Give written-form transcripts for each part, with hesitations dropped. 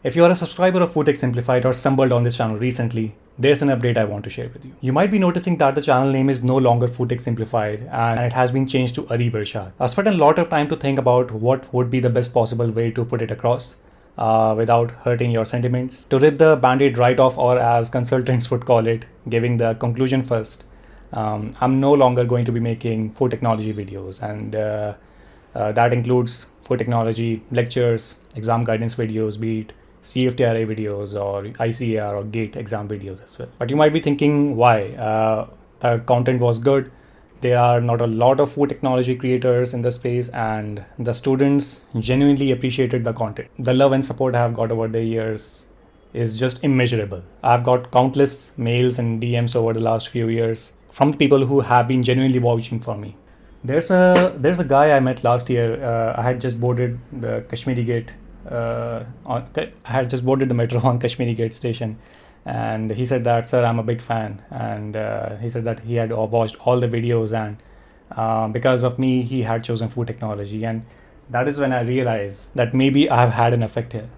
If you are a subscriber of Foodtech Simplified or stumbled on this channel recently, there's an update I want to share with you. You might be noticing that the channel name is no longer Foodtech Simplified and it has been changed to Arib Irshad. I've spent a lot of time to think about what would be the best possible way to put it across without hurting your sentiments. To rip the band-aid right off, or as consultants would call it, giving the conclusion first, I'm no longer going to be making food technology videos, and that includes food technology lectures, exam guidance videos, be it CFTRA videos or ICAR or GATE exam videos as well. But you might be thinking, why? The content was good. There are not a lot of food technology creators in the space, and the students genuinely appreciated the content. The love and support I have got over the years is just immeasurable. I've got countless mails and DMs over the last few years from people who have been genuinely vouching for me. There's a guy I met last year. I had just boarded the Kashmiri Gate. I had just boarded the metro on Kashmiri Gate station, and he said that, "Sir, I'm a big fan," and he said that he had watched all the videos, and because of me, he had chosen food technology. And that is when I realized that maybe I have had an effect here.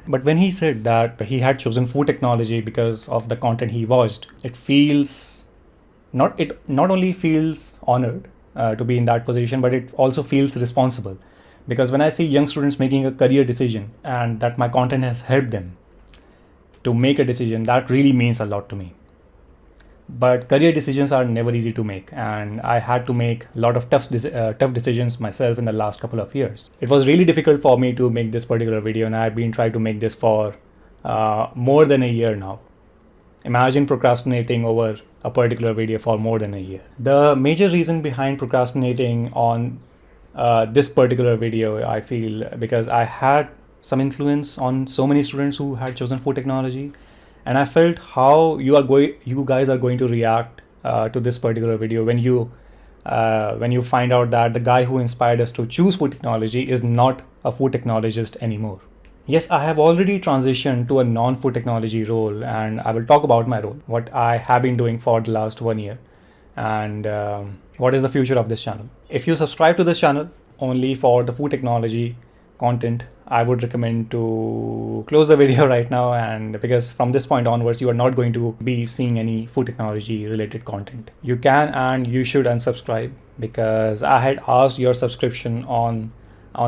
But when he said that he had chosen food technology because of the content he watched, it not only feels honored to be in that position, but it also feels responsible. Because when I see young students making a career decision and that my content has helped them to make a decision, that really means a lot to me. But career decisions are never easy to make, and I had to make a lot of tough decisions myself in the last couple of years. It was really difficult for me to make this particular video, and I've been trying to make this for more than a year now. Imagine procrastinating over a particular video for more than a year. The major reason behind procrastinating on this particular video, I feel, because I had some influence on so many students who had chosen food technology, and I felt how you guys are going to react to this particular video when you find out that the guy who inspired us to choose food technology is not a food technologist anymore. Yes, I have already transitioned to a non-food technology role, and I will talk about my role, what I have been doing for the last 1 year, and what is the future of this channel. If you subscribe to this channel only for the food technology content, I would recommend to close the video right now, and because from this point onwards, you are not going to be seeing any food technology related content. You can and you should unsubscribe, because I had asked your subscription on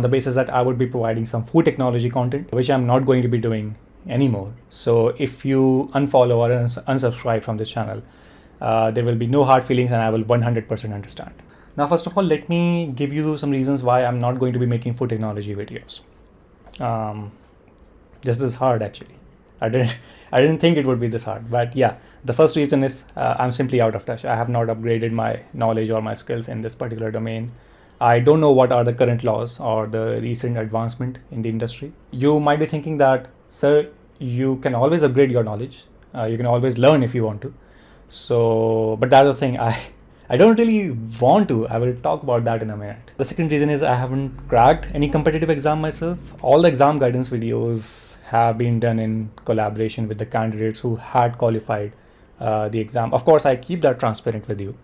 the basis that I would be providing some food technology content, which I'm not going to be doing anymore. So if you unfollow or unsubscribe from this channel, there will be no hard feelings, and I will 100% understand. Now, first of all, let me give you some reasons why I'm not going to be making food technology videos. This is hard, actually. I didn't think it would be this hard, but yeah, the first reason is I'm simply out of touch. I have not upgraded my knowledge or my skills in this particular domain. I don't know what are the current laws or the recent advancement in the industry. You might be thinking that, sir, you can always upgrade your knowledge. You can always learn if you want to. So, but that's the thing, I don't really want to. I will talk about that in a minute. The second reason is I haven't cracked any competitive exam myself. All the exam guidance videos have been done in collaboration with the candidates who had qualified the exam. Of course, I keep that transparent with you,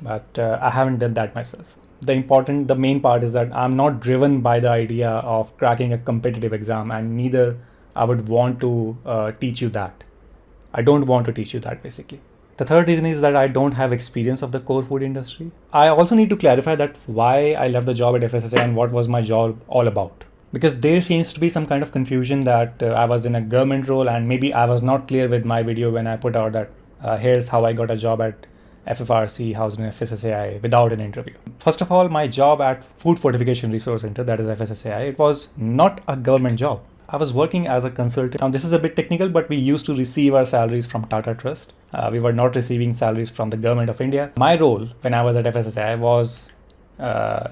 but I haven't done that myself. The main part is that I'm not driven by the idea of cracking a competitive exam, and neither I would want to teach you that. I don't want to teach you that, basically. The third reason is that I don't have experience of the core food industry. I also need to clarify that why I left the job at FSSAI and what was my job all about. Because there seems to be some kind of confusion that I was in a government role, and maybe I was not clear with my video when I put out that here's how I got a job at FFRC housed in FSSAI without an interview. First of all, my job at Food Fortification Resource Center, that is FSSAI, it was not a government job. I was working as a consultant. Now, this is a bit technical, but we used to receive our salaries from Tata Trust. We were not receiving salaries from the government of India. My role when I was at FSSAI was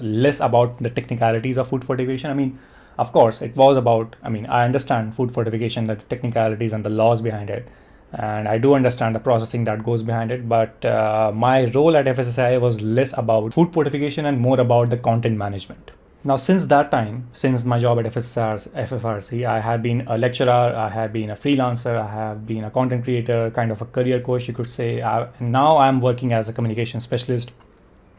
less about the technicalities of food fortification. I mean, of course, it was about, I understand food fortification, the technicalities and the laws behind it. And I do understand the processing that goes behind it. But my role at FSSAI was less about food fortification and more about the content management. Now, since that time, since my job at FFRC, I have been a lecturer, I have been a freelancer, I have been a content creator, kind of a career coach, you could say. Now I'm working as a communication specialist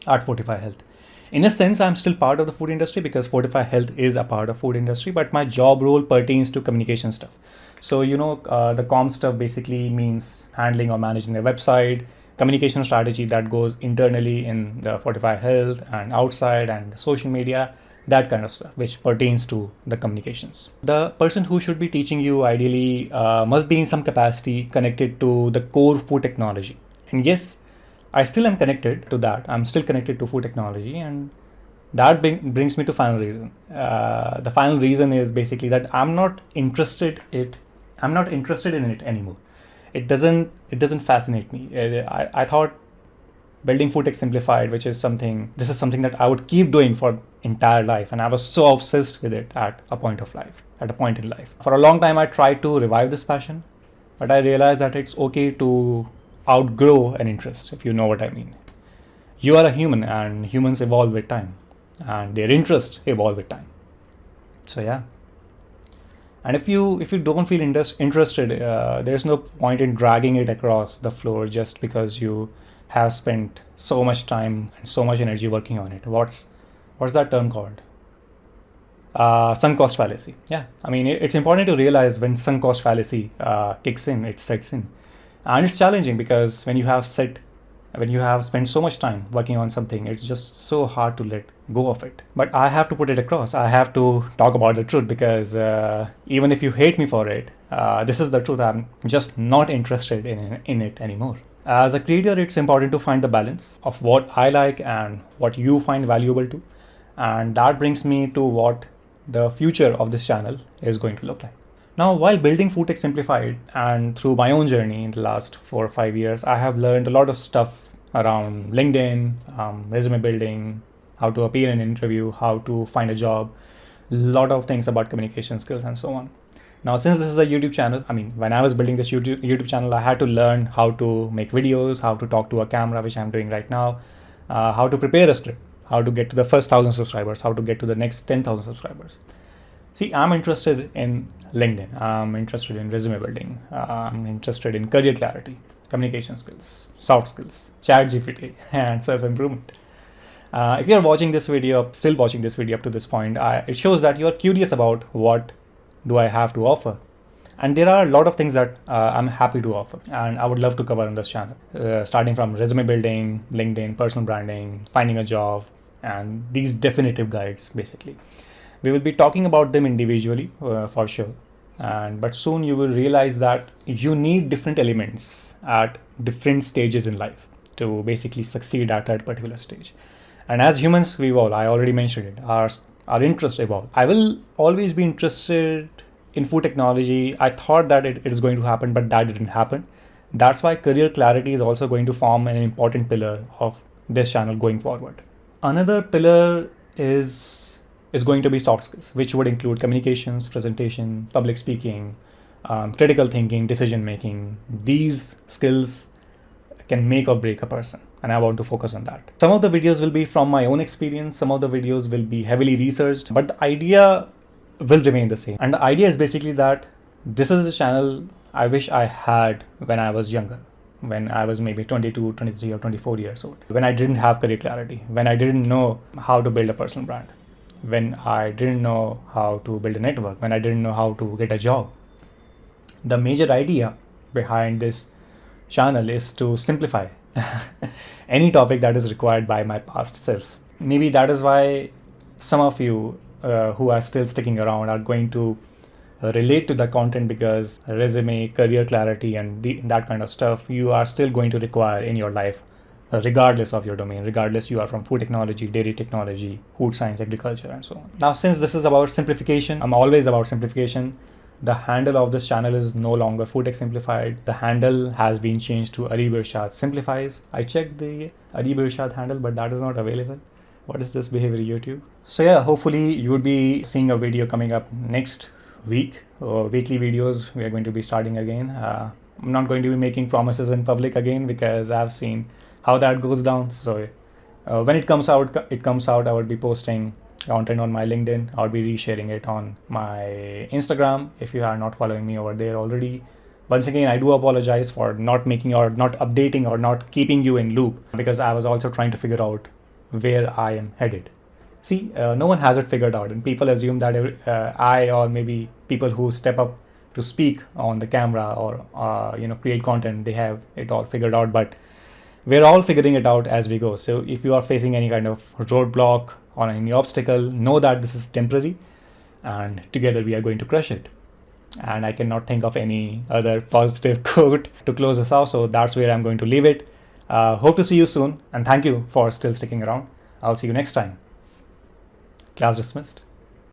at Fortify Health. In a sense, I'm still part of the food industry because Fortify Health is a part of food industry, but my job role pertains to communication stuff. So, the comm stuff basically means handling or managing the website, communication strategy that goes internally in the Fortify Health and outside, and social media, that kind of stuff, which pertains to the communications. The person who should be teaching you ideally must be in some capacity connected to the core food technology. And yes, I still am connected to that. I'm still connected to food technology, and that brings me to final reason. The final reason is basically that I'm not interested in it anymore. It doesn't fascinate me. I thought building Food Tech Simplified, this is something that I would keep doing for entire life, and I was so obsessed with it at a point in life. For a long time, I tried to revive this passion, but I realized that it's okay to outgrow an interest, if you know what I mean. You are a human, and humans evolve with time, and their interests evolve with time. So yeah. And if you don't feel interested, there's no point in dragging it across the floor just because you have spent so much time and so much energy working on it. What's that term called? Sunk cost fallacy. Yeah, I mean, it's important to realize when sunk cost fallacy kicks in, it sets in. And it's challenging because when you have spent so much time working on something, it's just so hard to let go of it. But I have to put it across. I have to talk about the truth because even if you hate me for it, this is the truth. I'm just not interested in it anymore. As a creator, it's important to find the balance of what I like and what you find valuable too. And that brings me to what the future of this channel is going to look like. Now, while building Food Tech Simplified and through my own journey in the last 4 or 5 years, I have learned a lot of stuff around LinkedIn, resume building, how to appear in an interview, how to find a job, a lot of things about communication skills and so on. Now, since this is a YouTube channel, when I was building this YouTube channel, I had to learn how to make videos, how to talk to a camera, which I'm doing right now, how to prepare a script, how to get to the first 1,000 subscribers, how to get to the next 10,000 subscribers. See, I'm interested in LinkedIn. I'm interested in resume building. I'm interested in career clarity, communication skills, soft skills, ChatGPT, and self-improvement. If you're still watching this video up to this point, it shows that you're curious about what do I have to offer. And there are a lot of things that I'm happy to offer and I would love to cover on this channel, starting from resume building, LinkedIn, personal branding, finding a job, and these definitive guides, basically. We will be talking about them individually for sure. But soon you will realize that you need different elements at different stages in life to basically succeed at that particular stage. And as humans, we evolve. I already mentioned it. Our interests evolve. I will always be interested in food technology. I thought that it is going to happen, but that didn't happen. That's why career clarity is also going to form an important pillar of this channel going forward. Another pillar is going to be soft skills, which would include communications, presentation, public speaking, critical thinking, decision making. These skills can make or break a person, and I want to focus on that. Some of the videos will be from my own experience, some of the videos will be heavily researched, but the idea will remain the same. And the idea is basically that this is a channel I wish I had when I was younger, when I was maybe 22, 23 or 24 years old, when I didn't have career clarity, when I didn't know how to build a personal brand, when I didn't know how to build a network, when I didn't know how to get a job. The major idea behind this channel is to simplify any topic that is required by my past self. Maybe that is why some of you who are still sticking around are going to relate to the content, because resume, career clarity, and that kind of stuff you are still going to require in your life, regardless of your domain, regardless you are from food technology, dairy technology, food science, agriculture, and so on. Now, since this is about simplification, I'm always about simplification. The handle of this channel is no longer Food Tech Simplified. The handle has been changed to Arib Irshad Simplifies. I checked the Arib Irshad handle, but that is not available. What is this behavior, YouTube? So yeah, hopefully you would be seeing a video coming up next week. Weekly videos we are going to be starting again. I'm not going to be making promises in public again because I've seen how that goes down. So when it comes out, I would be posting content on my LinkedIn. I'll be resharing it on my Instagram if you are not following me over there already. Once again, I do apologize for not making or not updating or not keeping you in loop, because I was also trying to figure out where I am headed. See, no one has it figured out, and people assume that I, or maybe people who step up to speak on the camera or create content, they have it all figured out. But we're all figuring it out as we go. So if you are facing any kind of roadblock or any obstacle, know that this is temporary, and together we are going to crush it. And I cannot think of any other positive quote to close this out, so that's where I'm going to leave it. Hope to see you soon, and thank you for still sticking around. I'll see you next time. Class dismissed.